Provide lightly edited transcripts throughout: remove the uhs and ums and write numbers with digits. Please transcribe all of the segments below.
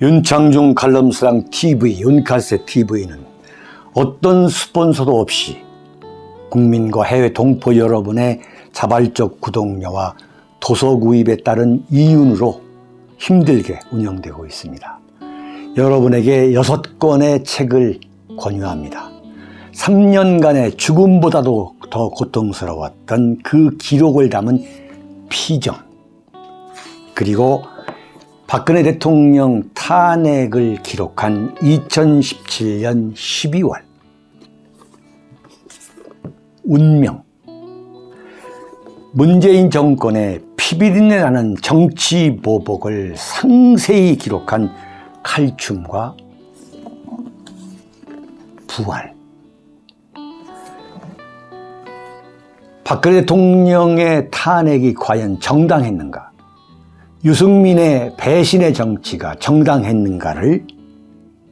윤창중 칼럼스랑 TV, 윤칼세 TV는 어떤 스폰서도 없이 국민과 해외 동포 여러분의 자발적 구독료와 도서 구입에 따른 이윤으로 힘들게 운영되고 있습니다. 여러분에게 6권의 책을 권유합니다. 3년간의 죽음보다도 더 고통스러웠던 그 기록을 담은 피정, 그리고 박근혜 대통령 탄핵을 기록한 2017년 12월 운명, 문재인 정권의 피비린내 나는 정치 보복을 상세히 기록한 칼춤과 부활, 박근혜 대통령의 탄핵이 과연 정당했는가, 유승민의 배신의 정치가 정당했는가를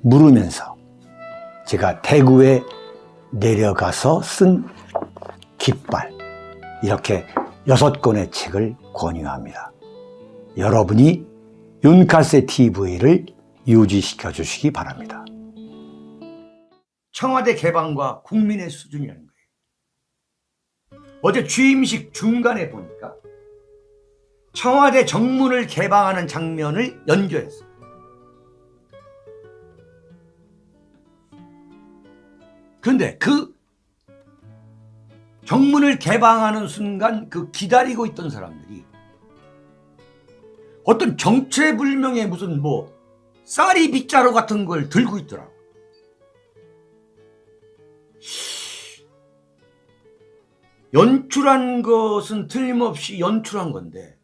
물으면서 제가 대구에 내려가서 쓴 깃발, 이렇게 6권의 책을 권유합니다. 여러분이 윤칼세 TV를 유지시켜 주시기 바랍니다. 청와대 개방과 국민의 수준이라는 거예요. 어제 취임식 중간에 보니까 청와대 정문을 개방하는 장면을 연결했어요. 그런데 그 정문을 개방하는 순간 그 기다리고 있던 사람들이 어떤 정체불명의 무슨 쌀이 빗자루 같은 걸 들고 있더라고. 연출한 것은 틀림없이 연출한 건데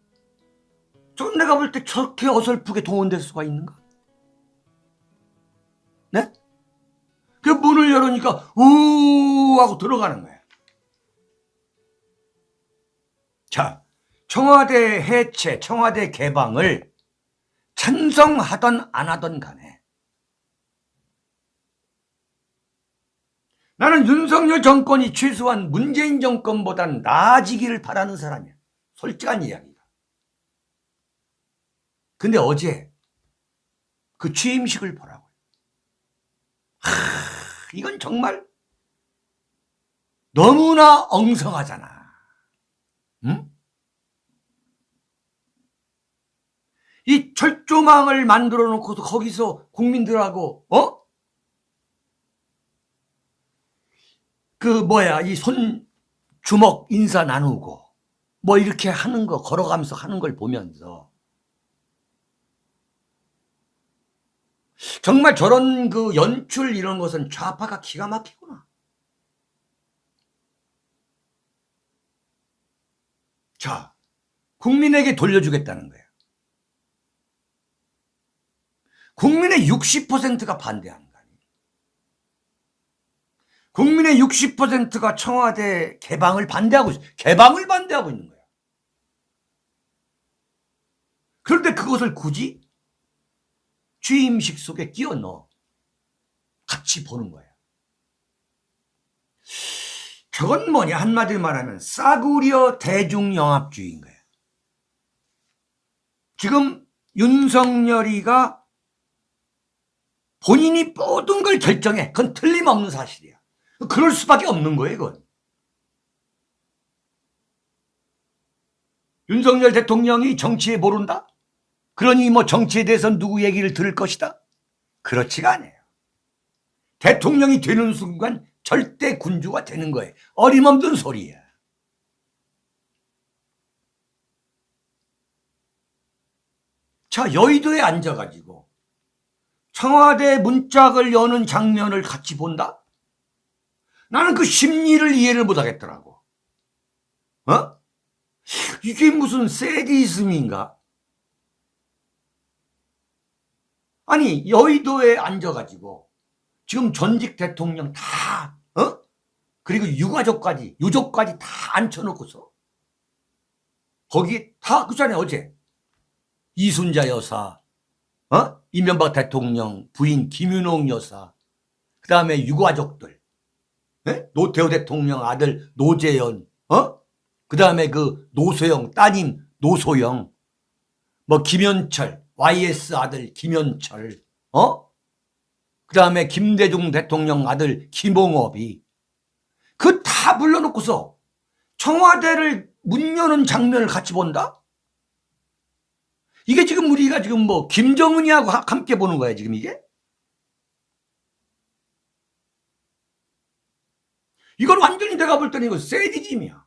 저건 내가 볼 때 저렇게 어설프게 동원될 수가 있는가? 네? 그 문을 열으니까 우 하고 들어가는 거야. 자, 청와대 해체, 청와대 개방을 찬성하던 안 하던 간에 나는 윤석열 정권이 최소한 문재인 정권보단 나아지기를 바라는 사람이야. 솔직한 이야기다. 근데 어제 그 취임식을 보라고요. 이건 정말 너무나 엉성하잖아. 응? 이 철조망을 만들어 놓고서 거기서 국민들하고 이 손 주먹 인사 나누고 이렇게 하는 거, 걸어가면서 하는 걸 보면서 정말 저런 그 연출 이런 것은 좌파가 기가 막히구나. 자, 국민에게 돌려주겠다는 거예요. 국민의 60%가 반대하는 거 아니에요. 국민의 60%가 청와대 개방을 반대하고 있어요. 개방을 반대하고 있는 거예요. 그런데 그것을 굳이 취임식 속에 끼워 넣어 같이 보는 거예요. 저건 뭐냐, 한마디로 말하면 싸구려 대중영합주의인 거예요. 지금 윤석열이가 본인이 모든 걸 결정해. 그건 틀림없는 사실이야. 그럴 수밖에 없는 거예요, 그건. 윤석열 대통령이 정치에 모른다? 그러니 정치에 대해서 누구 얘기를 들을 것이다? 그렇지가 않아요. 대통령이 되는 순간 절대 군주가 되는 거예요. 어림없는 소리야. 자, 여의도에 앉아가지고 청와대 문짝을 여는 장면을 같이 본다? 나는 그 심리를 이해를 못하겠더라고. 이게 무슨 세디즘인가? 아니, 여의도에 앉아가지고 지금 전직 대통령 다 그리고 유족까지 다 앉혀놓고서 거기 다 그잖아요. 어제 이순자 여사, 이명박 대통령 부인 김윤옥 여사, 그 다음에 유가족들, 노태우 대통령 아들 노재현, 그 다음에 그 노소영 따님 노소영, 김현철, YS 아들 김현철, 그 다음에 김대중 대통령 아들 김홍업이 그 다 불러놓고서 청와대를 문 여는 장면을 같이 본다? 이게 지금 우리가 지금 뭐 김정은이하고 함께 보는 거야 지금 이게? 이건 완전히 내가 볼 때는 이거 세디즘이야.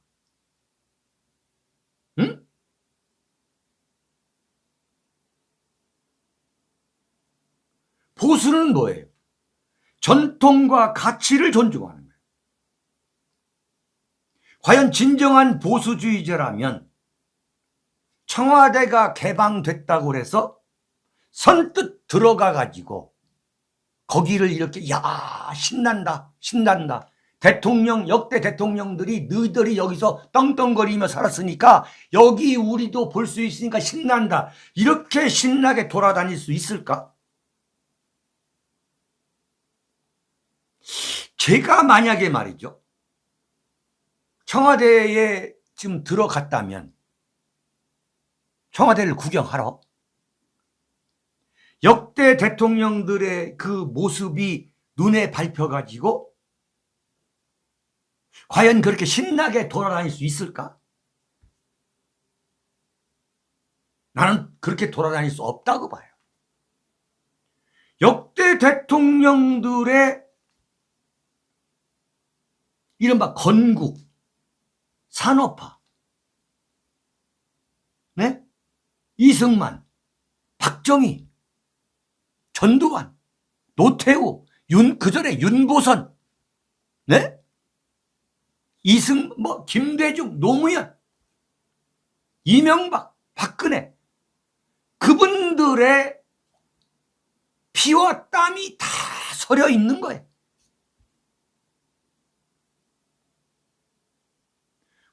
응? 보수는 뭐예요? 전통과 가치를 존중하는 거예요. 과연 진정한 보수주의자라면 청와대가 개방됐다고 해서 선뜻 들어가 가지고 거기를 이렇게 야 신난다 신난다. 대통령 역대 대통령들이 너희들이 여기서 떵떵거리며 살았으니까 여기 우리도 볼 수 있으니까 신난다. 이렇게 신나게 돌아다닐 수 있을까? 제가 만약에 말이죠. 청와대에 지금 들어갔다면 청와대를 구경하러 역대 대통령들의 그 모습이 눈에 밟혀가지고 과연 그렇게 신나게 돌아다닐 수 있을까? 나는 그렇게 돌아다닐 수 없다고 봐요. 역대 대통령들의 이른바 건국, 산업화, 네? 이승만, 박정희, 전두환, 노태우, 그전에 윤보선, 네? 김대중, 노무현, 이명박, 박근혜, 그분들의 피와 땀이 다 서려 있는 거예요.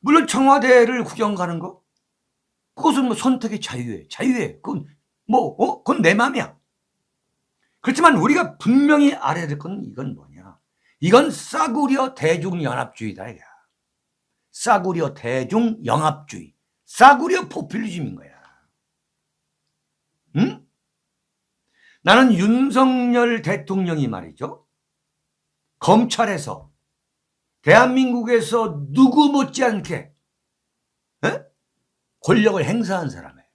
물론 청와대를 구경 가는 거, 그것은 뭐 선택의 자유예요. 자유예요. 그건 내 맘이야. 그렇지만 우리가 분명히 알아야 될 건 이건 뭐냐. 이건 싸구려 대중연합주의다. 이게. 싸구려 대중영합주의. 싸구려 포퓰리즘인 거야. 응? 나는 윤석열 대통령이 말이죠. 검찰에서 대한민국에서 누구 못지않게 권력을 행사한 사람이에요.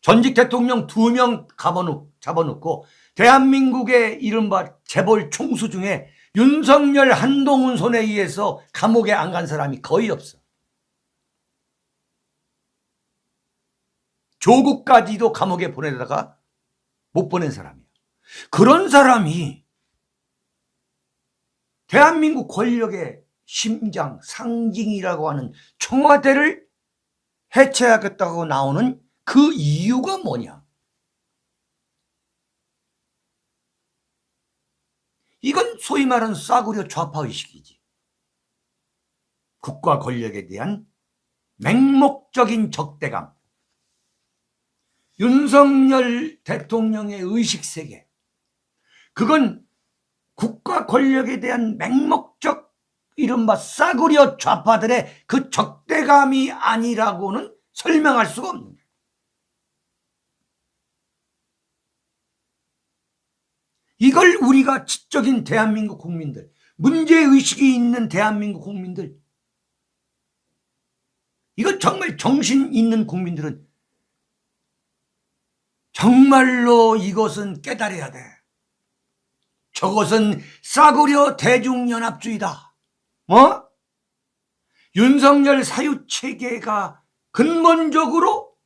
전직 대통령 2명 잡아놓고 대한민국의 이른바 재벌 총수 중에 윤석열 한동훈 손에 의해서 감옥에 안 간 사람이 거의 없어. 조국까지도 감옥에 보내다가 못 보낸 사람이야. 그런 사람이 대한민국 권력의 심장, 상징이라고 하는 청와대를 해체하겠다고 나오는 그 이유가 뭐냐? 이건 소위 말하는 싸구려 좌파의식이지. 국가 권력에 대한 맹목적인 적대감. 윤석열 대통령의 의식세계. 그건 국가 권력에 대한 맹목적 이른바 싸구려 좌파들의 그 적대감이 아니라고는 설명할 수가 없는 거예요. 이걸 우리가 지적인 대한민국 국민들, 문제의식이 있는 대한민국 국민들, 이거 정말 정신 있는 국민들은 정말로 이것은 깨달아야 돼. 저것은 싸구려 대중연합주의다. 윤석열 사유체계가 근본적으로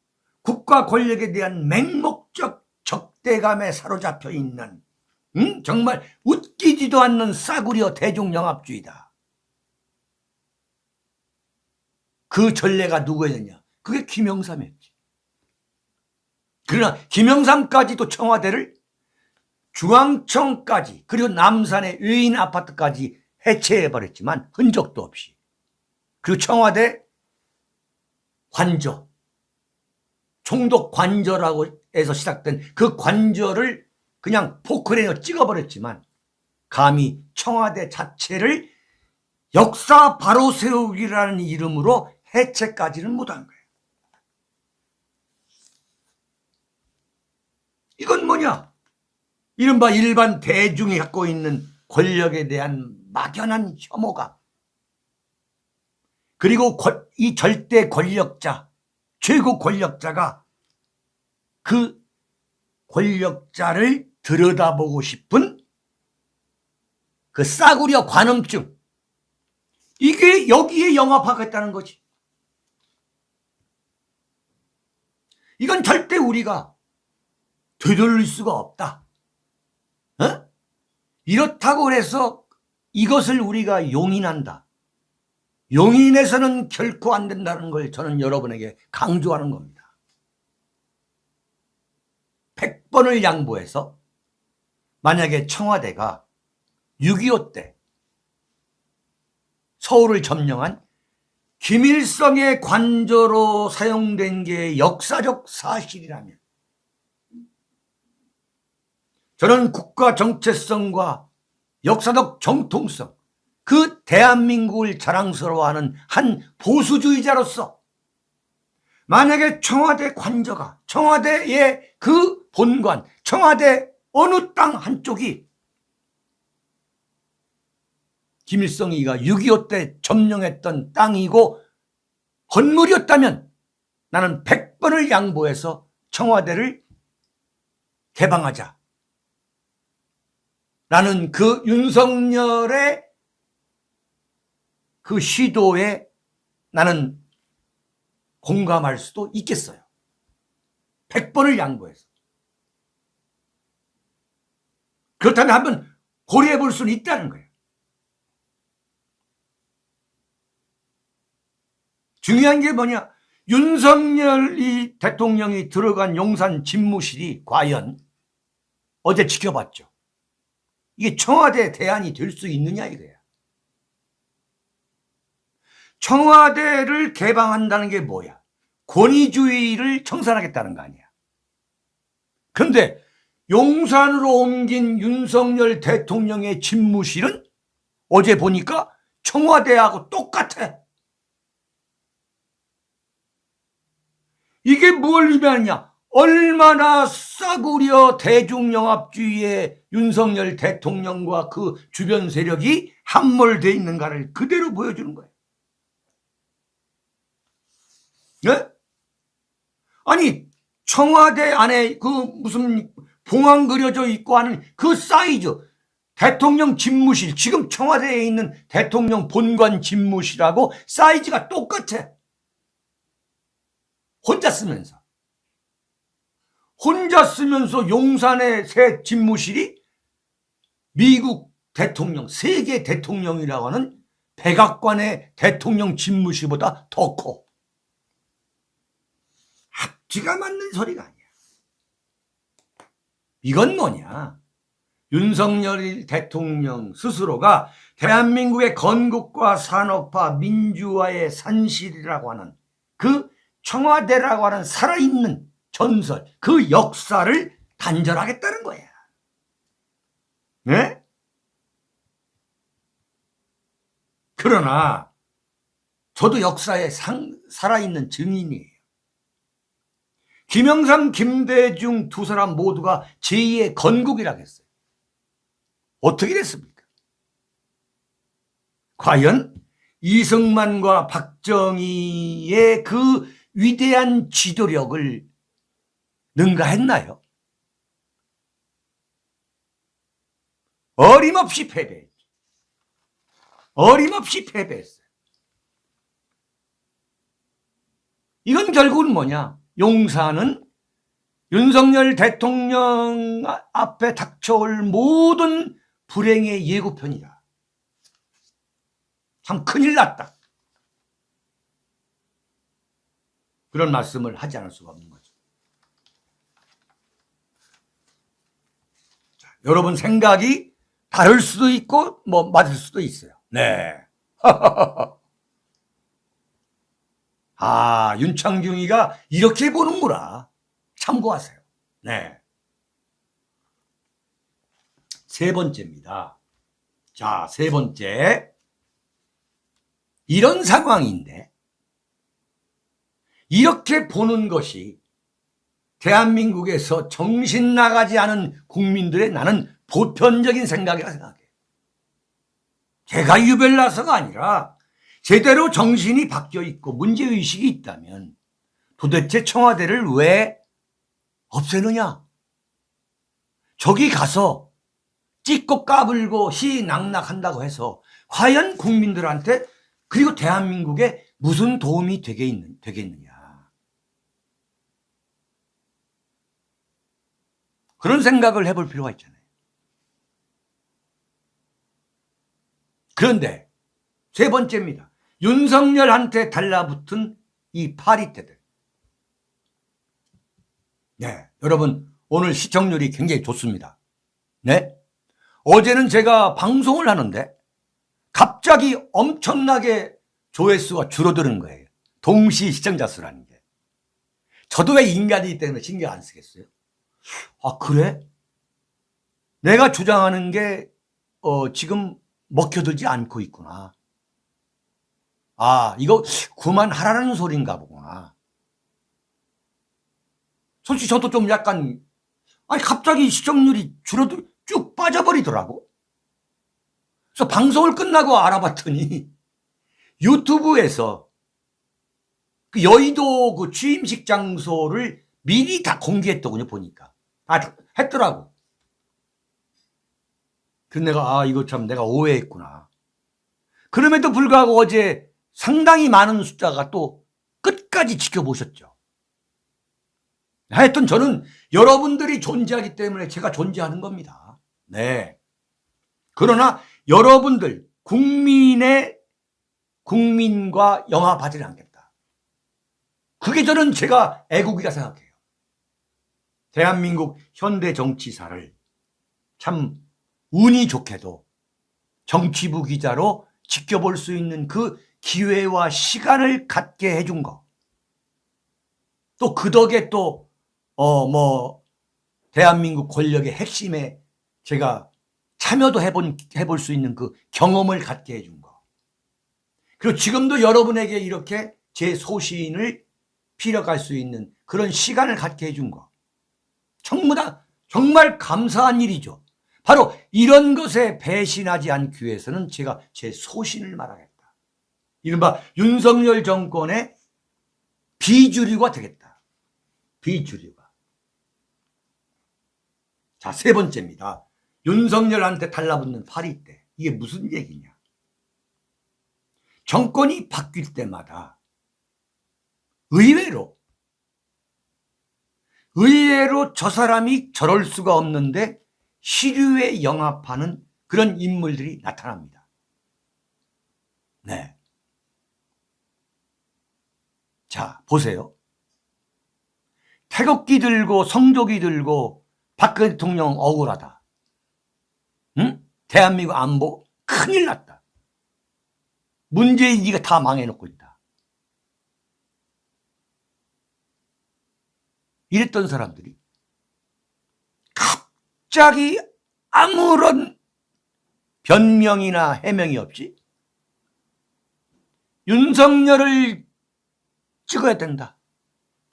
국가 권력에 대한 맹목적 적대감에 사로잡혀 있는 정말 웃기지도 않는 싸구려 대중영합주의다. 그 전례가 누구였느냐? 그게 김영삼이었지. 그러나 김영삼까지도 청와대를 중앙청까지 그리고 남산의 외인 아파트까지 해체해버렸지만 흔적도 없이. 그리고 청와대 관저, 총독 관저라고 해서 시작된 그 관저를 그냥 포크레인으로 찍어버렸지만 감히 청와대 자체를 역사 바로 세우기라는 이름으로 해체까지는 못한 거예요. 이건 뭐냐? 이른바 일반 대중이 갖고 있는 권력에 대한 막연한 혐오감. 그리고 이 절대 권력자, 최고 권력자가 그 권력자를 들여다보고 싶은 그 싸구려 관음증. 이게 여기에 영합하겠다는 거지. 이건 절대 우리가 되돌릴 수가 없다. 어? 이렇다고 해서 이것을 우리가 용인한다. 용인해서는 결코 안 된다는 걸 저는 여러분에게 강조하는 겁니다. 100번을 양보해서 만약에 청와대가 6.25 때 서울을 점령한 김일성의 관저로 사용된 게 역사적 사실이라면 저는 국가 정체성과 역사적 정통성, 그 대한민국을 자랑스러워하는 한 보수주의자로서 만약에 청와대 관저가, 청와대의 그 본관, 청와대 어느 땅 한쪽이 김일성이가 6.25 때 점령했던 땅이고 건물이었다면 나는 100번을 양보해서 청와대를 개방하자. 라는 그 윤석열의 그 시도에 나는 공감할 수도 있겠어요. 100번을 양보해서. 그렇다면 한번 고려해 볼 수는 있다는 거예요. 중요한 게 뭐냐? 윤석열 대통령이 들어간 용산 집무실이 과연 어제 지켜봤죠. 이게 청와대 대안이 될 수 있느냐 이거야. 청와대를 개방한다는 게 뭐야? 권위주의를 청산하겠다는 거 아니야. 그런데 용산으로 옮긴 윤석열 대통령의 집무실은 어제 보니까 청와대하고 똑같아. 이게 뭘 의미하느냐? 얼마나 싸구려 대중영합주의의 윤석열 대통령과 그 주변 세력이 함몰되어 있는가를 그대로 보여주는 거예요. 네? 아니 청와대 안에 그 무슨 봉황 그려져 있고 하는 그 사이즈, 대통령 집무실, 지금 청와대에 있는 대통령 본관 집무실하고 사이즈가 똑같아. 혼자 쓰면서 용산의 새 집무실이 미국 대통령, 세계 대통령이라고 하는 백악관의 대통령 집무실보다 더 커. 앞뒤가 맞는 소리가 아니야. 이건 뭐냐? 윤석열 대통령 스스로가 대한민국의 건국과 산업화, 민주화의 산실이라고 하는 그 청와대라고 하는 살아있는 전설, 그 역사를 단절하겠다는 거야. 네? 그러나 저도 역사에 살아있는 증인이에요. 김영삼, 김대중 두 사람 모두가 제2의 건국이라고 했어요. 어떻게 됐습니까? 과연 이승만과 박정희의 그 위대한 지도력을 능가했나요? 어림없이 패배했죠. 어림없이 패배했어요. 이건 결국은 뭐냐? 용산은 윤석열 대통령 앞에 닥쳐올 모든 불행의 예고편이다. 참 큰일 났다. 그런 말씀을 하지 않을 수가 없는 거죠. 자, 여러분 생각이 다를 수도 있고 뭐 맞을 수도 있어요. 네. 아, 윤창중이가 이렇게 보는구나. 참고하세요. 네. 세 번째입니다. 자, 세 번째. 이런 상황인데 이렇게 보는 것이 대한민국에서 정신 나가지 않은 국민들의 나는 보편적인 생각이라 생각해요. 제가 유별나서가 아니라 제대로 정신이 바뀌어 있고 문제의식이 있다면 도대체 청와대를 왜 없애느냐? 저기 가서 찍고 까불고 희낙낙한다고 해서 과연 국민들한테 그리고 대한민국에 무슨 도움이 되겠느냐? 그런 생각을 해볼 필요가 있잖아요. 그런데 세 번째입니다. 윤석열한테 달라붙은 이 파리떼들. 네, 여러분 오늘 시청률이 굉장히 좋습니다. 네, 어제는 제가 방송을 하는데 갑자기 엄청나게 조회수가 줄어드는 거예요. 동시 시청자 수라는 게. 저도 왜 인간이기 때문에 신경 안 쓰겠어요? 아, 그래? 내가 주장하는 게 지금 먹혀들지 않고 있구나. 아, 이거 그만하라는 소린가 보구나. 솔직히 저도 좀 약간 아니 갑자기 시청률이 줄어들 쭉 빠져버리더라고. 그래서 방송을 끝나고 알아봤더니 유튜브에서 그 여의도 그 취임식 장소를 미리 다 공개했더군요. 보니까 다 했더라고. 그래서 내가 이거 참 내가 오해했구나. 그럼에도 불구하고 어제 상당히 많은 숫자가 또 끝까지 지켜보셨죠. 하여튼 저는 여러분들이 존재하기 때문에 제가 존재하는 겁니다. 네. 그러나 여러분들 국민과 영합하지는 않겠다. 그게 저는 제가 애국이라 생각해요. 대한민국 현대 정치사를 참 운이 좋게도 정치부 기자로 지켜볼 수 있는 그 기회와 시간을 갖게 해준 거. 또 그 덕에 또 대한민국 권력의 핵심에 제가 참여도 해볼 수 있는 그 경험을 갖게 해준 거. 그리고 지금도 여러분에게 이렇게 제 소신을 피력할 수 있는 그런 시간을 갖게 해준 거. 정말 감사한 일이죠. 바로 이런 것에 배신하지 않기 위해서는 제가 제 소신을 말하겠다. 이른바 윤석열 정권의 비주류가 되겠다. 비주류가. 자, 세 번째입니다. 윤석열한테 달라붙는 파리떼. 이게 무슨 얘기냐. 정권이 바뀔 때마다 의외로 저 사람이 저럴 수가 없는데 시류에 영합하는 그런 인물들이 나타납니다. 네. 자, 보세요. 태극기 들고 성조기 들고 박근혜 대통령 억울하다. 응? 대한민국 안보 큰일 났다. 문재인 이가 다 망해놓고 있다. 이랬던 사람들이 갑자기 아무런 변명이나 해명이 없이 윤석열을 찍어야 된다.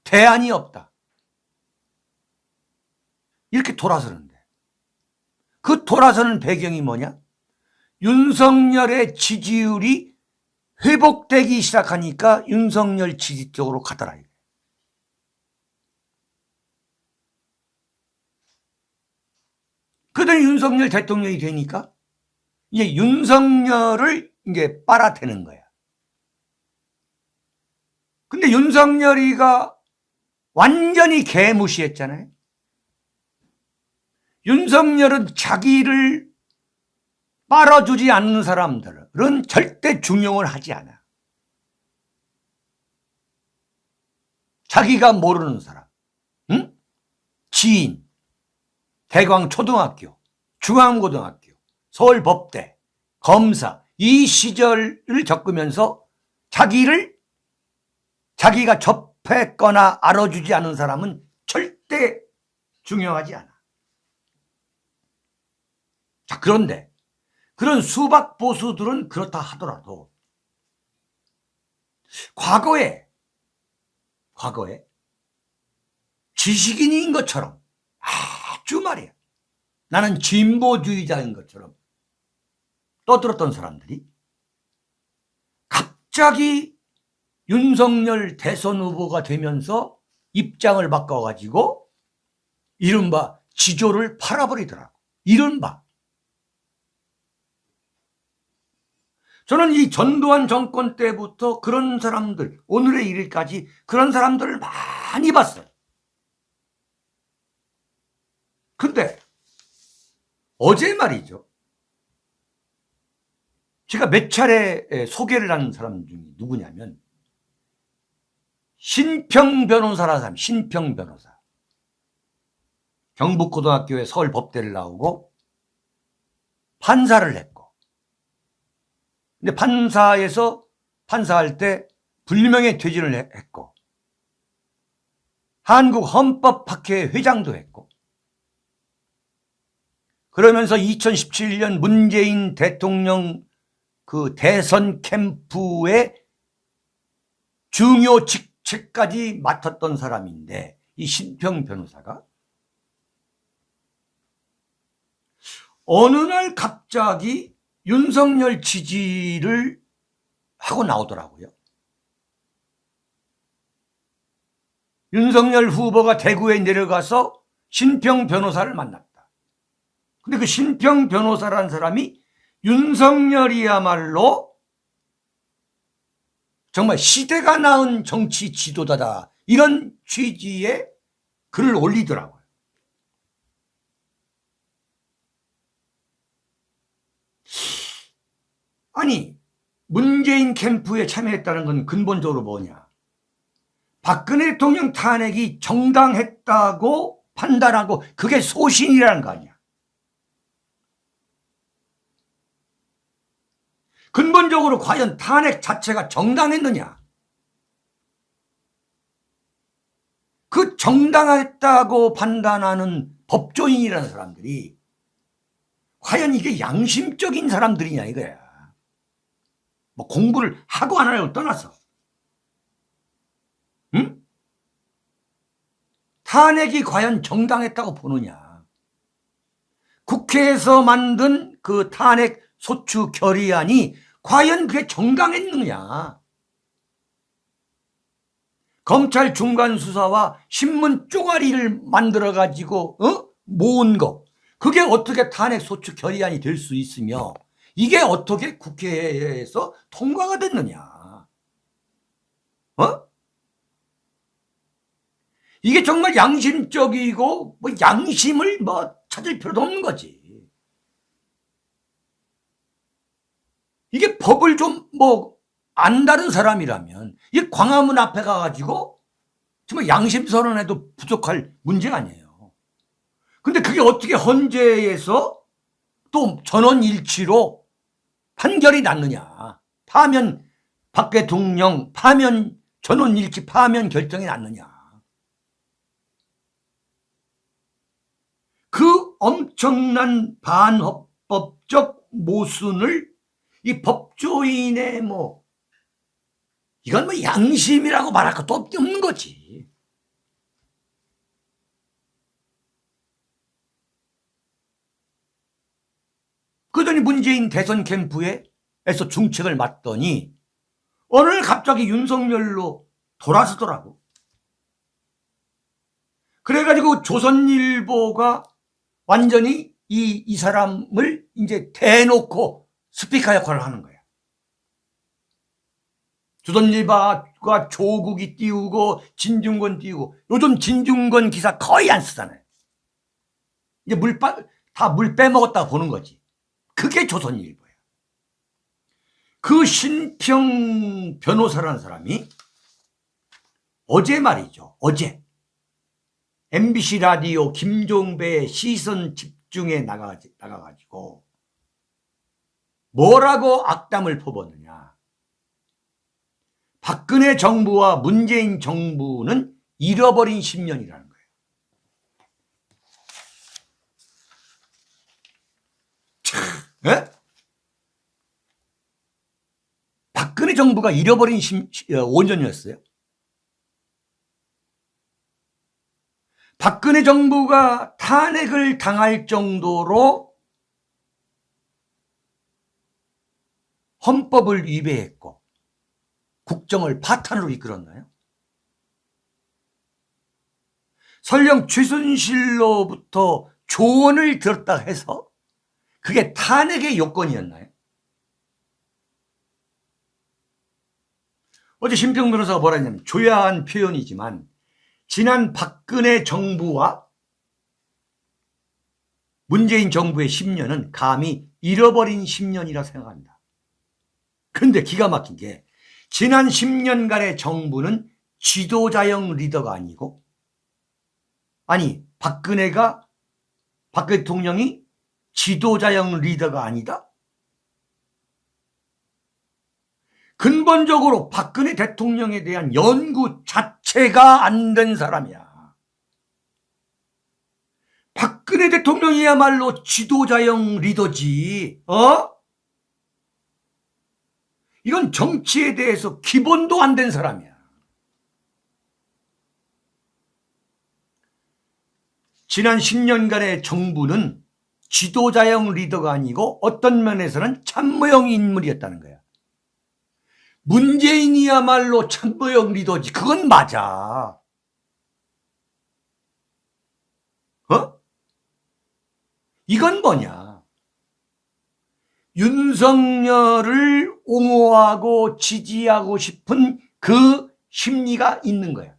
대안이 없다. 이렇게 돌아서는데 그 돌아서는 배경이 뭐냐? 윤석열의 지지율이 회복되기 시작하니까 윤석열 지지 쪽으로 가더라. 그러더니 윤석열 대통령이 되니까 이제 윤석열을 이제 빨아대는 거야. 근데 윤석열이가 완전히 개무시했잖아요. 윤석열은 자기를 빨아주지 않는 사람들은 절대 중용을 하지 않아. 자기가 모르는 사람, 응? 지인, 대광초등학교, 중앙고등학교, 서울법대, 검사 이 시절을 겪으면서 자기가 접했거나 알아주지 않은 사람은 절대 중용하지 않아. 자, 그런데 그런 수박 보수들은 그렇다 하더라도 과거에 지식인인 것처럼 아주 말이야. 나는 진보주의자인 것처럼 떠들었던 사람들이 갑자기 윤석열 대선 후보가 되면서 입장을 바꿔가지고 이른바 지조를 팔아버리더라고. 이른바. 저는 이 전두환 정권 때부터 그런 사람들, 오늘의 일까지 그런 사람들을 많이 봤어요. 근데 어제 말이죠. 제가 몇 차례 소개를 한 사람 중에 누구냐면 신평 변호사라는 사람, 신평 변호사. 경북고등학교에 서울법대를 나오고 판사를 했고, 근데 판사에서 판사할 때 불명예 퇴진을 했고, 한국헌법학회 회장도 했고, 그러면서 2017년 문재인 대통령 그 대선 캠프의 중요 직책까지 맡았던 사람인데, 이 신평 변호사가 어느 날 갑자기 윤석열 지지를 하고 나오더라고요. 윤석열 후보가 대구에 내려가서 신평 변호사를 만났다. 근데 그 신평 변호사라는 사람이 윤석열이야말로 정말 시대가 낳은 정치 지도자다, 이런 취지의 글을 올리더라고요. 아니, 문재인 캠프에 참여했다는 건 근본적으로 뭐냐? 박근혜 대통령 탄핵이 정당했다고 판단하고 그게 소신이라는 거 아니야. 근본적으로 과연 탄핵 자체가 정당했느냐? 그 정당했다고 판단하는 법조인이라는 사람들이 과연 이게 양심적인 사람들이냐 이거야. 뭐 공부를 하고 안 하고 떠나서. 응? 탄핵이 과연 정당했다고 보느냐? 국회에서 만든 그 탄핵 소추 결의안이 과연 그게 정당했느냐? 검찰 중간수사와 신문 쪼가리를 만들어가지고 모은 거, 그게 어떻게 탄핵 소추 결의안이 될 수 있으며 이게 어떻게 국회에서 통과가 됐느냐? 이게 정말 양심적이고 뭐 양심을 뭐 찾을 필요도 없는 거지. 이게 법을 좀 뭐 안다는 사람이라면 이 광화문 앞에 가가지고 정말 양심 선언해도 부족할 문제가 아니에요. 근데 그게 어떻게 헌재에서 또 전원일치로 판결이 났느냐? 파면 박 대통령 파면 전원일치 파면 결정이 났느냐? 그 엄청난 반헌법적 모순을 이 법조인의 뭐 이건 뭐 양심이라고 말할 것도 없는 거지. 그러더니 문재인 대선 캠프에서 중책을 맡더니 어느 날 갑자기 윤석열로 돌아서더라고. 그래가지고 조선일보가 완전히 이 사람을 이제 대놓고 스피커 역할을 하는 거야. 조선일보가 조국이 띄우고 진중권 띄우고, 요즘 진중권 기사 거의 안 쓰잖아요. 이제 다 물 빼먹었다 보는 거지. 그게 조선일보야. 그 신평 변호사라는 사람이 어제 말이죠. 어제 MBC 라디오 김종배의 시선 집중에 나가가지고 뭐라고 악담을 퍼붓느냐. 박근혜 정부와 문재인 정부는 잃어버린 10년이라는 거예요. 예? 박근혜 정부가 잃어버린 5년이었어요. 박근혜 정부가 탄핵을 당할 정도로 헌법을 위배했고 국정을 파탄으로 이끌었나요? 설령 최순실로부터 조언을 들었다 해서 그게 탄핵의 요건이었나요? 어제 심평 변호사가 뭐라 했냐면, 조야한 표현이지만 지난 박근혜 정부와 문재인 정부의 10년은 감히 잃어버린 10년이라 생각한다. 그런데 기가 막힌 게, 지난 10년간의 정부는 지도자형 리더가 아니고, 박근혜 대통령이 지도자형 리더가 아니다? 근본적으로 박근혜 대통령에 대한 연구 자체가 안 된 사람이야. 박근혜 대통령이야말로 지도자형 리더지. 이건 정치에 대해서 기본도 안 된 사람이야. 지난 10년간의 정부는 지도자형 리더가 아니고 어떤 면에서는 참모형 인물이었다는 거야. 문재인이야말로 참모형 리더지. 그건 맞아. 이건 뭐냐? 윤석열을 옹호하고 지지하고 싶은 그 심리가 있는 거야.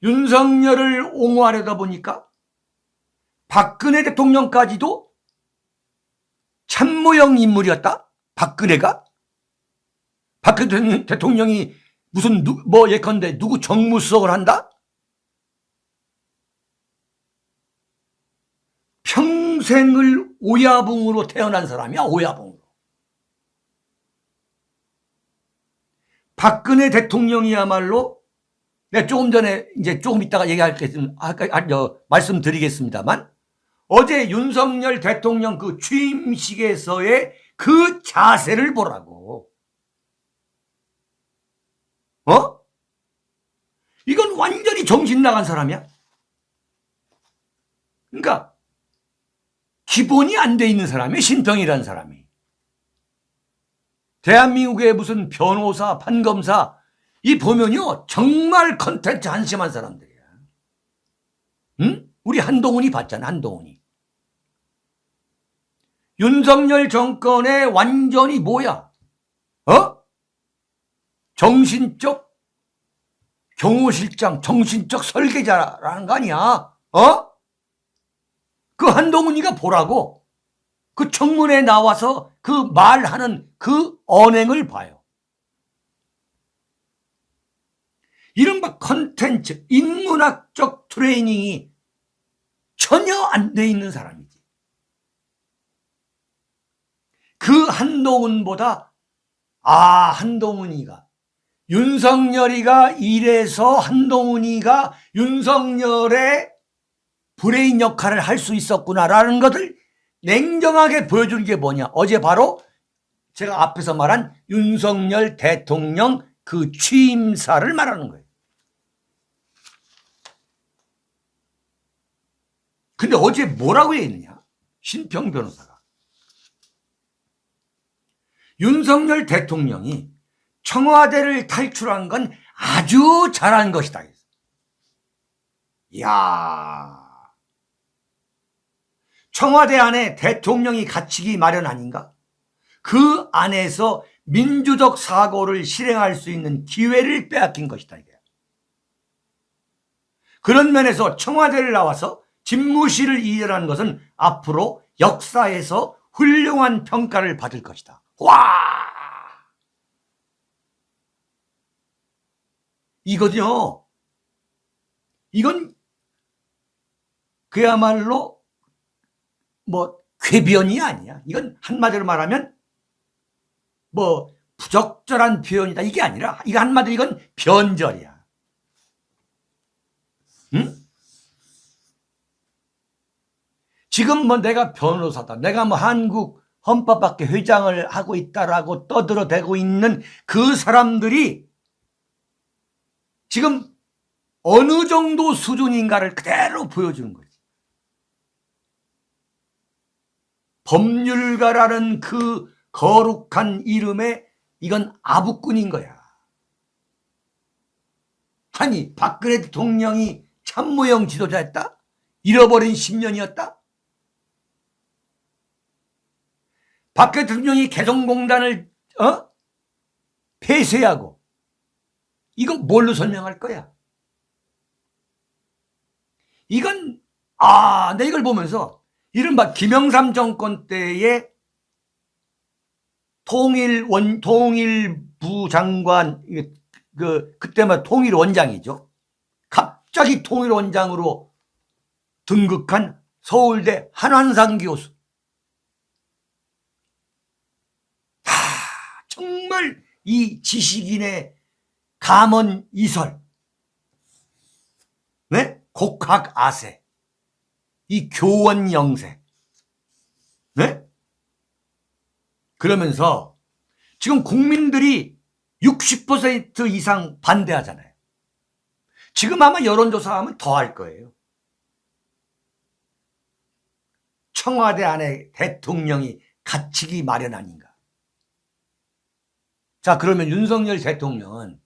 윤석열을 옹호하려다 보니까 박근혜 대통령까지도 참모형 인물이었다? 박근혜가? 박근혜 대통령이 무슨 예컨대 누구 정무수석을 한다? 평생을 오야붕으로 태어난 사람이야. 오야붕으로. 박근혜 대통령이야말로, 내가 조금 전에 이제 조금 이따가 말씀드리겠습니다만, 어제 윤석열 대통령 그 취임식에서의 그 자세를 보라고. 이건 완전히 정신 나간 사람이야. 그러니까 기본이 안 돼 있는 사람이, 신평이라는 사람이. 대한민국의 무슨 변호사, 판검사, 이 보면요 정말 컨텐츠 한심한 사람들이야. 응? 우리 한동훈이 봤잖아. 한동훈이. 윤석열 정권의 완전히 뭐야? 정신적 경호실장, 정신적 설계자라는 거 아니야? 그 한동훈이가 보라고. 그 청문회에 나와서 그 말하는 그 언행을 봐요. 이른바 컨텐츠, 인문학적 트레이닝이 전혀 안 돼 있는 사람이지. 그 한동훈보다 한동훈이가, 윤석열이가 이래서 한동훈이가 윤석열의 브레인 역할을 할 수 있었구나라는 것을 냉정하게 보여주는 게 뭐냐. 어제 바로 제가 앞에서 말한 윤석열 대통령 그 취임사를 말하는 거예요. 근데 어제 뭐라고 했느냐? 신평 변호사가. 윤석열 대통령이 청와대를 탈출한 건 아주 잘한 것이다. 이야. 청와대 안에 대통령이 갇히기 마련 아닌가? 그 안에서 민주적 사고를 실행할 수 있는 기회를 빼앗긴 것이다. 이게. 그런 면에서 청와대를 나와서 집무실을 이전한 것은 앞으로 역사에서 훌륭한 평가를 받을 것이다. 와! 이거요. 이건 그야말로 궤변이 아니야. 이건 한마디로 말하면 부적절한 표현이다. 이게 아니라, 이거 한마디로 이건 변절이야. 응? 지금 내가 변호사다. 내가 한국 헌법학회 회장을 하고 있다라고 떠들어대고 있는 그 사람들이 지금 어느 정도 수준인가를 그대로 보여주는 거지. 법률가라는 그 거룩한 이름에 이건 아부꾼인 거야. 아니, 박근혜 대통령이 참모형 지도자였다? 잃어버린 10년이었다? 박근혜 대통령이 개성공단을 폐쇄하고 이거 뭘로 설명할 거야? 이건 내 이걸 보면서 이른바 김영삼 정권 때의 통일부 장관, 그때만 통일원장이죠. 갑자기 통일원장으로 등극한 서울대 한환상 교수. 정말 이 지식인의 감언 이설, 네? 곡학 아세, 이 교원 영세, 네? 그러면서 지금 국민들이 60% 이상 반대하잖아요. 지금 아마 여론조사하면 더 할 거예요. 청와대 안에 대통령이 갇히기 마련 아닌가. 자, 그러면 윤석열 대통령은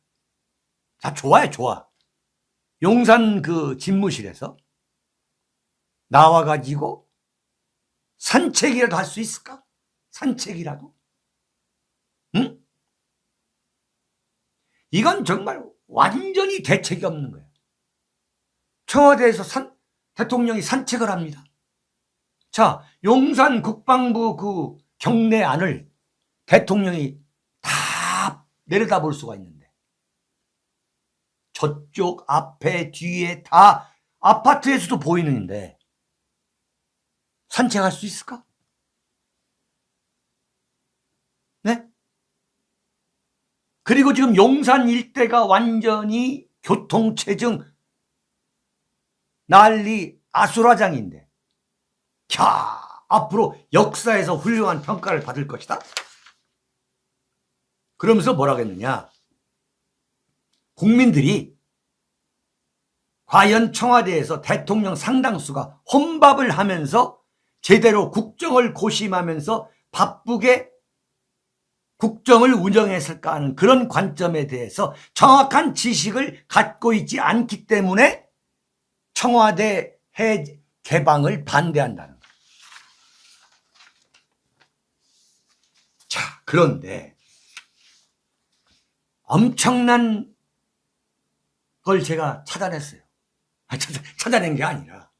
좋아요, 좋아. 용산 그 집무실에서 나와가지고 산책이라도 할 수 있을까? 산책이라도? 응? 이건 정말 완전히 대책이 없는 거예요. 청와대에서 대통령이 산책을 합니다. 자, 용산 국방부 그 경내안을 대통령이 다 내려다볼 수가 있는데 저쪽 앞에 뒤에 다 아파트에서도 보이는데 산책할 수 있을까? 네? 그리고 지금 용산 일대가 완전히 교통체증 난리 아수라장인데 앞으로 역사에서 훌륭한 평가를 받을 것이다. 그러면서 뭐라고 했느냐. 국민들이 과연 청와대에서 대통령 상당수가 혼밥을 하면서 제대로 국정을 고심하면서 바쁘게 국정을 운영했을까 하는 그런 관점에 대해서 정확한 지식을 갖고 있지 않기 때문에 청와대 개방을 반대한다는 거예요. 자, 그런데 엄청난 걸 제가 찾아냈어요. 찾아낸 게 아니라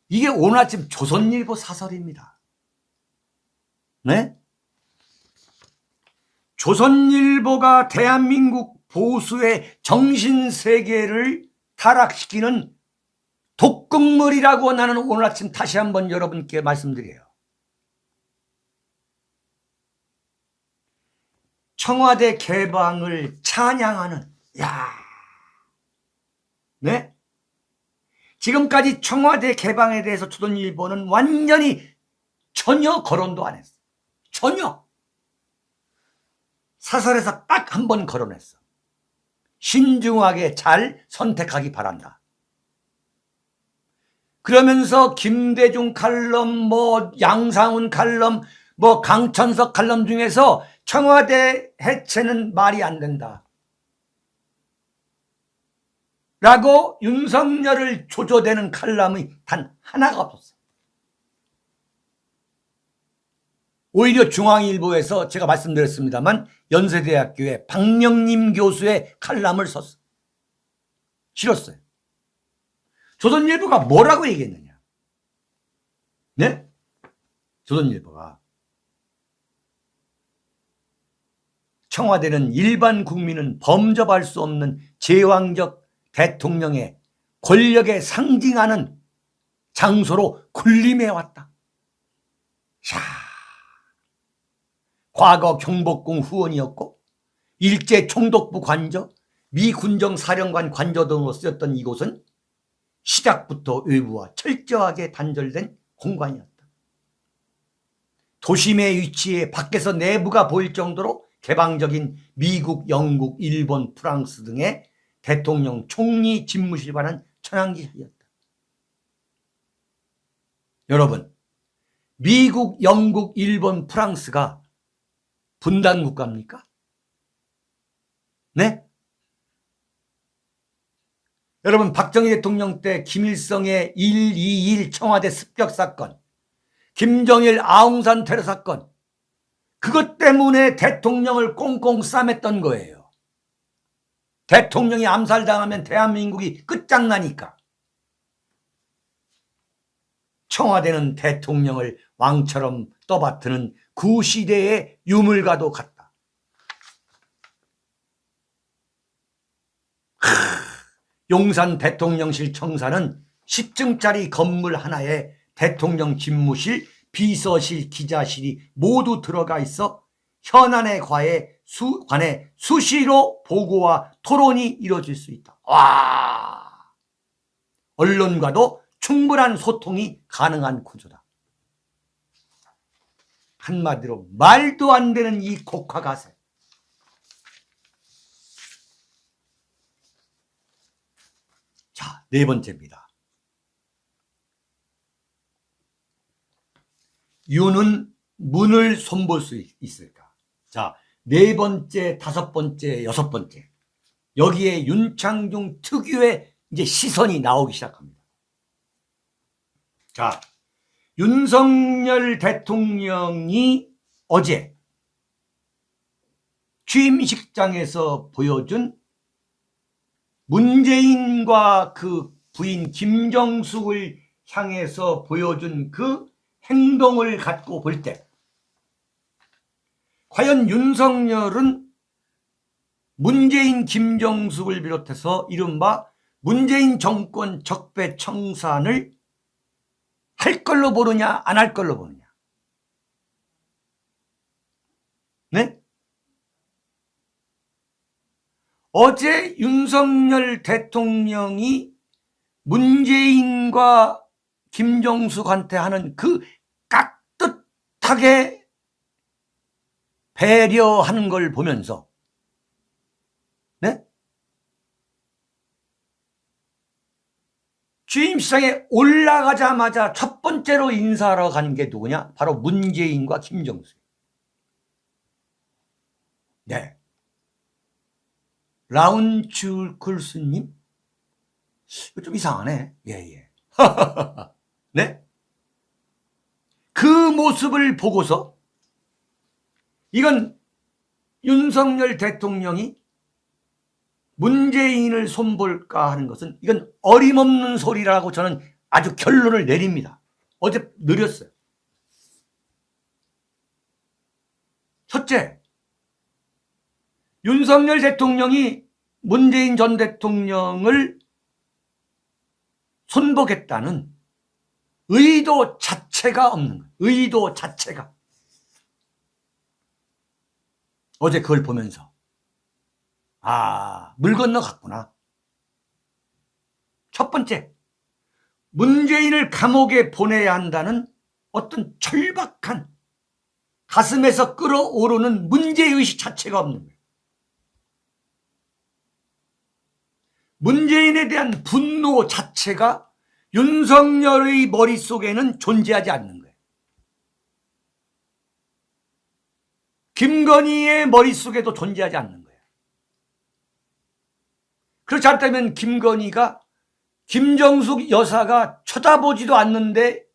이게 오늘 아침 조선일보 사설입니다. 네? 조선일보가 대한민국 보수의 정신세계를 타락시키는 독극물이라고 나는 오늘 아침 다시 한번 여러분께 말씀드려요. 청와대 개방을 찬양하는, 네? 지금까지 청와대 개방에 대해서 조선일보는 완전히 전혀 거론도 안 했어. 전혀. 사설에서 딱 한 번 거론했어. 신중하게 잘 선택하기 바란다. 그러면서 김대중 칼럼, 양상훈 칼럼, 강천석 칼럼 중에서 청와대 해체는 말이 안 된다. 라고 윤석열을 조져대는 칼럼이 단 하나가 없었어요. 오히려 중앙일보에서 제가 말씀드렸습니다만 연세대학교의 박명림 교수의 칼럼을 썼어요. 실었어요. 조선일보가 뭐라고 얘기했느냐. 네? 조선일보가 청와대는 일반 국민은 범접할 수 없는 제왕적 대통령의 권력에 상징하는 장소로 군림해왔다. 자, 과거 경복궁 후원이었고 일제 총독부 관저, 미 군정사령관 관저 등으로 쓰였던 이곳은 시작부터 외부와 철저하게 단절된 공간이었다. 도심의 위치에 밖에서 내부가 보일 정도로 개방적인 미국, 영국, 일본, 프랑스 등의 대통령 총리 집무실에 관한 천황기사였다. 여러분, 미국, 영국, 일본, 프랑스가 분단 국가입니까? 네? 여러분, 박정희 대통령 때 김일성의 1.21 청와대 습격 사건, 김정일 아웅산 테러 사건, 그것 때문에 대통령을 꽁꽁 싸맸던 거예요. 대통령이 암살당하면 대한민국이 끝장나니까. 청와대는 대통령을 왕처럼 떠받드는 구시대의 유물과도 같다. 용산 대통령실 청사는 10층짜리 건물 하나에 대통령 집무실, 비서실, 기자실이 모두 들어가 있어 현안에 관해 수시로 보고와 토론이 이루어질 수 있다. 와! 언론과도 충분한 소통이 가능한 구조다. 한마디로 말도 안 되는 이 국가가세. 자, 네 번째입니다. 윤은 문을 손볼 수 있을까? 자, 네 번째, 다섯 번째, 여섯 번째. 여기에 윤창중 특유의 이제 시선이 나오기 시작합니다. 자, 윤석열 대통령이 어제 취임식장에서 보여준 문재인과 그 부인 김정숙을 향해서 보여준 그 행동을 갖고 볼 때 과연 윤석열은 문재인 김정숙을 비롯해서 이른바 문재인 정권 적폐청산을 할 걸로 보느냐 안 할 걸로 보느냐. 네? 어제 윤석열 대통령이 문재인과 김정숙한테 하는 그 깍듯하게 배려하는 걸 보면서 네? 취임식장에 올라가자마자 첫 번째로 인사하러 가는 게 누구냐? 바로 문재인과 김정숙. 네. 라운출쿨스님? 좀 이상하네. 예. 네? 그 모습을 보고서 이건 윤석열 대통령이 문재인을 손볼까 하는 것은 이건 어림없는 소리라고 저는 아주 결론을 내립니다. 어제 느렸어요. 첫째, 윤석열 대통령이 문재인 전 대통령을 손보겠다는 의도 자체가 없는 거예요. 의도 자체가. 어제 그걸 보면서 물 건너갔구나. 첫 번째, 문재인을 감옥에 보내야 한다는 어떤 철박한 가슴에서 끓어오르는 문제의식 자체가 없는 거예요. 문재인에 대한 분노 자체가 윤석열의 머릿속에는 존재하지 않는 거예요. 김건희의 머릿속에도 존재하지 않는 거예요. 그렇지 않다면 김건희가 김정숙 여사가 쳐다보지도 않는데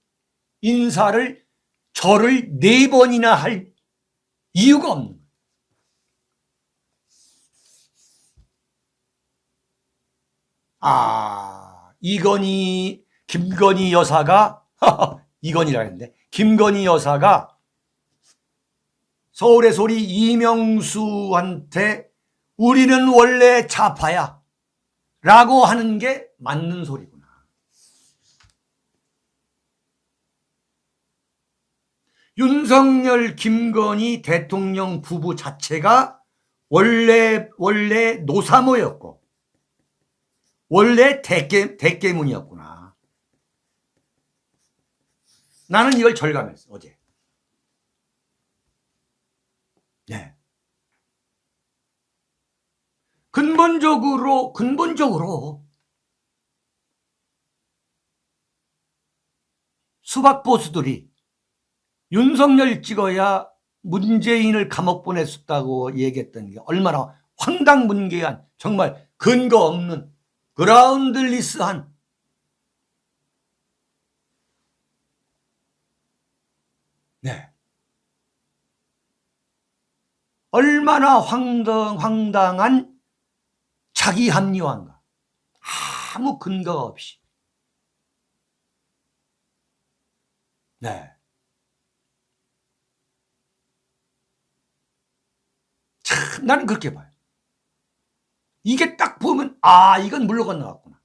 인사를 절을 4번이나 할 이유가 없는 거예요. 김건희 여사가 이건희라 했는데 김건희 여사가 서울의 소리 이명수한테 우리는 원래 좌파야 라고 하는 게 맞는 소리구나. 윤석열 김건희 대통령 부부 자체가 원래 노사모였고 원래 대깨문이었구나. 나는 이걸 절감했어 어제. 네. 그 근본적으로 수박 보수들이 윤석열 찍어야 문재인을 감옥 보냈었다고 얘기했던 게 얼마나 황당문계한, 정말 근거 없는 그라운드리스한 얼마나 황당한 자기 합리화인가. 아무 근거가 없이. 참 나는 그렇게 봐요. 이게 딱 보면 이건 물러 건너갔구나.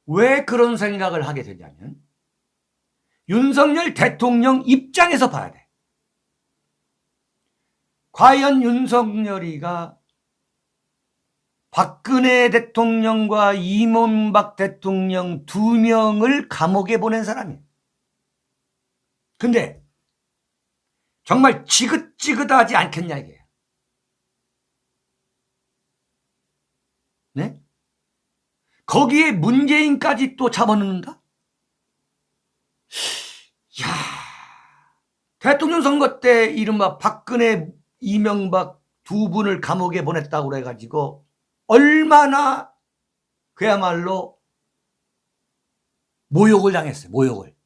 왜 그런 생각을 하게 되냐면 윤석열 대통령 입장에서 봐야 돼. 과연 윤석열이가 박근혜 대통령과 이명박 대통령 두 명을 감옥에 보낸 사람이에요. 근데 정말 지긋지긋하지 않겠냐 이게. 네? 거기에 문재인까지 또 잡아넣는다? 야, 대통령 선거 때 이른바 박근혜, 이명박 두 분을 감옥에 보냈다고 그래가지고 얼마나 그야말로 모욕을 당했어요. 모욕을.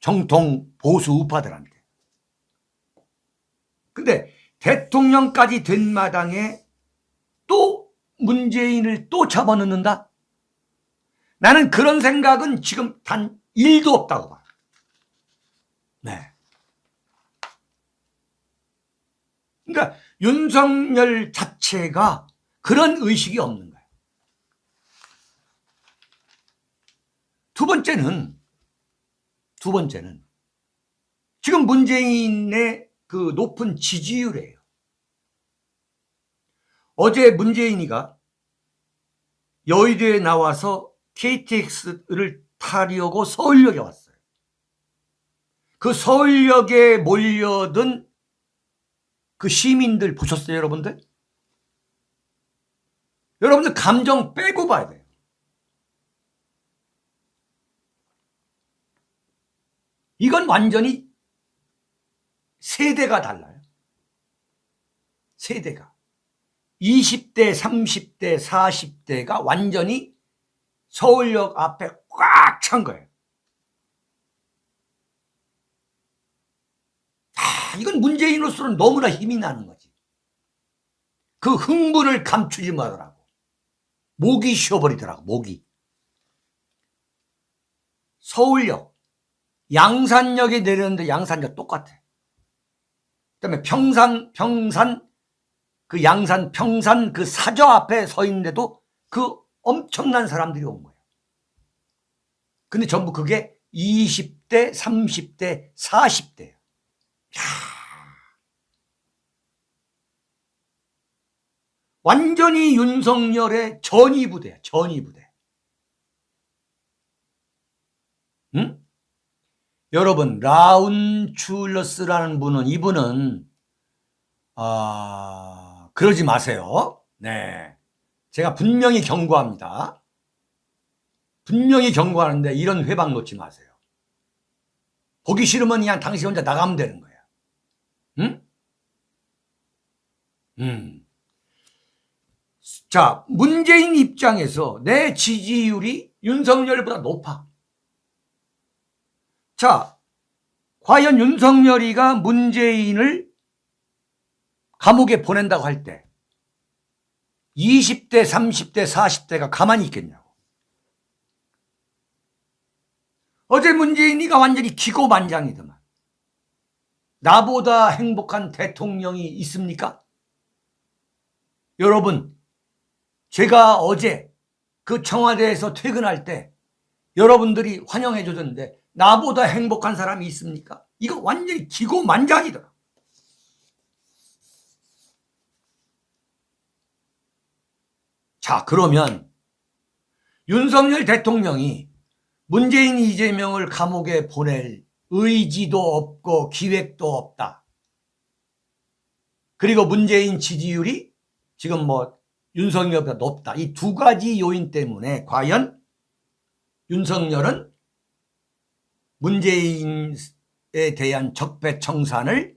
정통 보수 우파들한테. 근데 대통령까지 된 마당에 또 문재인을 또 잡아넣는다? 나는 그런 생각은 지금 단 1도 없다고 봐. 네. 그러니까 윤석열 자체가 그런 의식이 없는 거예요. 두 번째는 지금 문재인의 그 높은 지지율이에요. 어제 문재인이가 여의도에 나와서 KTX를 타려고 서울역에 왔어요. 그 서울역에 몰려든 그 시민들 보셨어요, 여러분들? 여러분들 감정 빼고 봐야 돼요. 이건 완전히 세대가 달라요. 세대가. 20대, 30대, 40대가 완전히 서울역 앞에 꽉 찬 거예요. 이건 문재인으로서는 너무나 힘이 나는 거지. 그 흥분을 감추지 말라고. 목이 쉬어버리더라고, 목이. 서울역, 양산역에 내렸는데 양산역 똑같아. 그다음에 평산 그 양산 평산 그 사저 앞에 서 있는데도 그 엄청난 사람들이 온 거예요. 근데 전부 그게 20대, 30대, 40대예요. 완전히 윤석열의 전위부대야, 전위부대. 응? 여러분, 라운출러스라는 분은, 이분은 그러지 마세요. 네, 제가 분명히 경고합니다. 분명히 경고하는데 이런 회방 놓지 마세요. 보기 싫으면 그냥 당신 혼자 나가면 되는 거야. 응? 자, 문재인 입장에서 내 지지율이 윤석열보다 높아. 자, 과연 윤석열이가 문재인을 감옥에 보낸다고 할 때 20대, 30대, 40대가 가만히 있겠냐고. 어제 문재인이가 완전히 기고만장이더만. 나보다 행복한 대통령이 있습니까? 여러분, 제가 어제 그 청와대에서 퇴근할 때 여러분들이 환영해 줬는데 나보다 행복한 사람이 있습니까? 이거 완전히 기고만장이더라. 자, 그러면 윤석열 대통령이 문재인, 이재명을 감옥에 보낼 의지도 없고 기획도 없다. 그리고 문재인 지지율이 지금 뭐 윤석열보다 높다. 이 두 가지 요인 때문에 과연 윤석열은 문재인에 대한 적폐청산을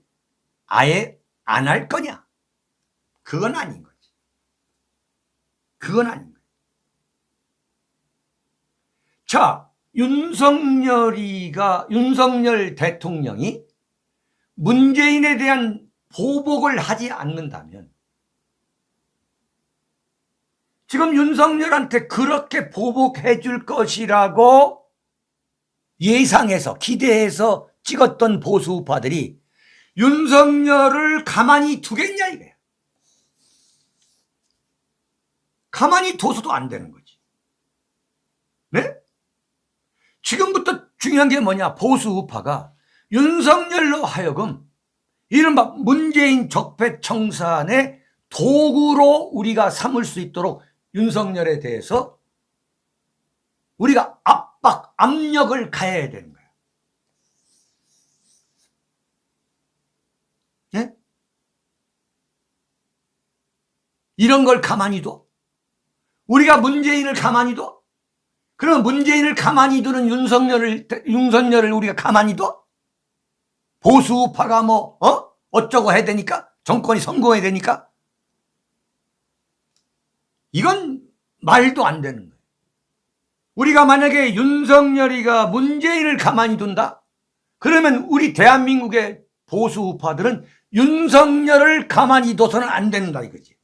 아예 안 할 거냐? 그건 아닌 거지. 그건 아닌 거지. 자, 윤석열 대통령이 문재인에 대한 보복을 하지 않는다면 지금 윤석열한테 그렇게 보복해 줄 것이라고 예상해서 기대해서 찍었던 보수우파들이 윤석열을 가만히 두겠냐 이거야. 가만히 둬서도 안 되는 거지. 네? 지금부터 중요한 게 뭐냐? 보수우파가 윤석열로 하여금 이른바 문재인 적폐청산의 도구로 우리가 삼을 수 있도록 윤석열에 대해서 우리가 압박, 압력을 가해야 되는 거야. 네? 이런 걸 가만히 둬? 우리가 문재인을 가만히 둬? 그러면 문재인을 가만히 두는 윤석열을 우리가 가만히 둬? 보수파가 어쩌고 해야 되니까? 정권이 성공해야 되니까? 이건 말도 안 되는 거예요. 우리가 만약에 윤석열이가 문재인을 가만히 둔다? 그러면 우리 대한민국의 보수파들은 윤석열을 가만히 둬서는 안 된다 이거지.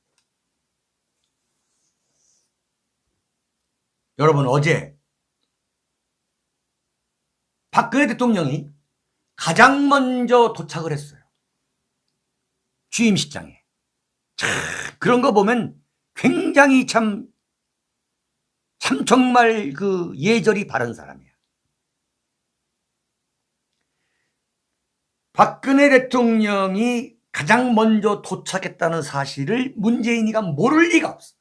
여러분, 어제 박근혜 대통령이 가장 먼저 도착을 했어요. 취임식장에. 그런 거 보면 굉장히 참 정말 그 예절이 바른 사람이야. 박근혜 대통령이 가장 먼저 도착했다는 사실을 문재인이가 모를 리가 없어.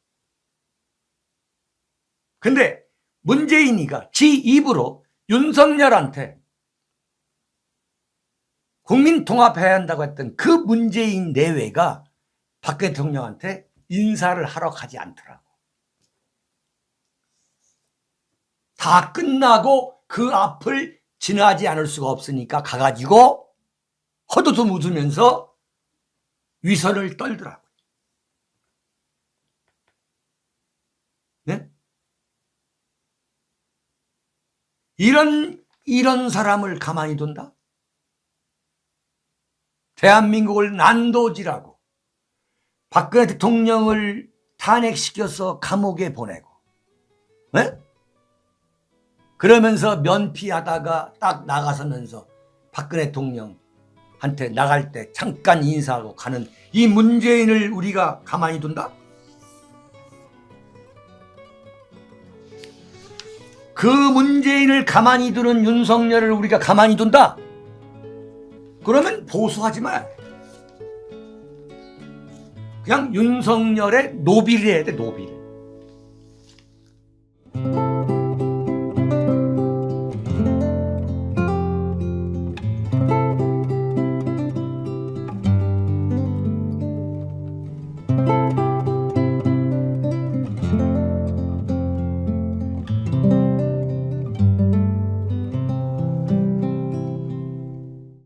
근데 문재인이가 지 입으로 윤석열한테 국민 통합해야 한다고 했던 그 문재인 내외가 박근혜 대통령한테 인사를 하러 가지 않더라고. 다 끝나고 그 앞을 지나지 않을 수가 없으니까 가가지고 헛웃음 웃으면서 위선을 떨더라고요. 네? 이런 사람을 가만히 둔다? 대한민국을 난도질하고 박근혜 대통령을 탄핵시켜서 감옥에 보내고, 네? 그러면서 면피하다가 딱 나가서면서 박근혜 대통령한테 나갈 때 잠깐 인사하고 가는 이 문재인을 우리가 가만히 둔다? 그 문재인을 가만히 두는 윤석열을 우리가 가만히 둔다? 그러면 보수하지 마. 그냥 윤석열의 노비를 해야 돼, 노비를.